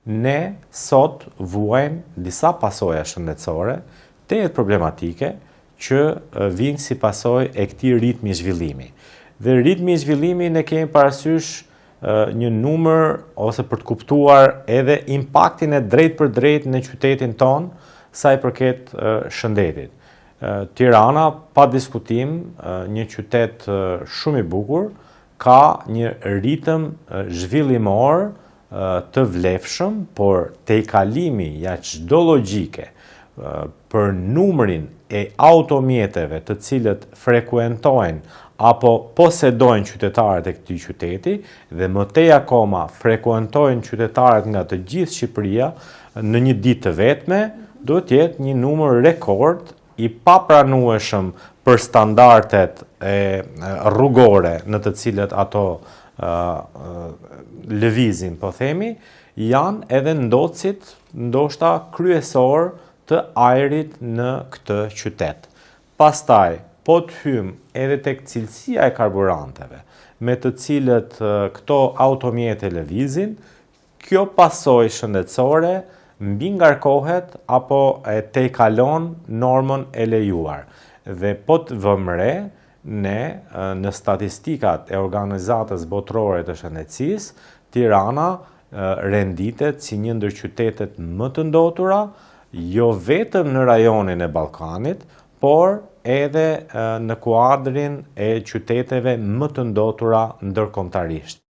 ne sot vuajmë disa pasoja shëndetësore të problematike që vinë si pasojë e këtij ritmi zhvillimi. Dhe ritmi i zhvillimi ne kemi parasysh një numër ose për të kuptuar edhe impaktin e drejt për drejt në qytetin ton sa i përket shëndetit. Tirana, pa diskutim, një qytet shumë i bukur, ka një ritëm zhvillimor të vlefshëm, por tejkalimi ja çdo logjike për numrin e automjeteve të cilët frekuentojnë apo posedojnë qytetarët e këtij qyteti dhe më tej akoma frekuentojnë qytetarët nga të gjithë Shqipëria në një ditë të vetme, duhet të jetë një numër rekord i papranueshëm për standardet rrugore në të cilët ato lëvizin, po themi, janë edhe ndocit ndoshta kryesor të ajrit në këtë qytet. Pastaj, po të hymë edhe tek cilësia e karburanteve, me të cilët këto automjete lëvizin, kjo pasojë shëndetësore mbi ngarkohet apo e tejkalon normën e lejuar. Dhe po të vëmë re, ne në statistikat e Organizatës Botërore të Shëndetësisë, Tirana renditet si një ndër qytetet më të ndotura, jo vetëm në rajonin e Ballkanit, por edhe në kuadrin e qyteteve më të ndotura ndërkombëtarisht.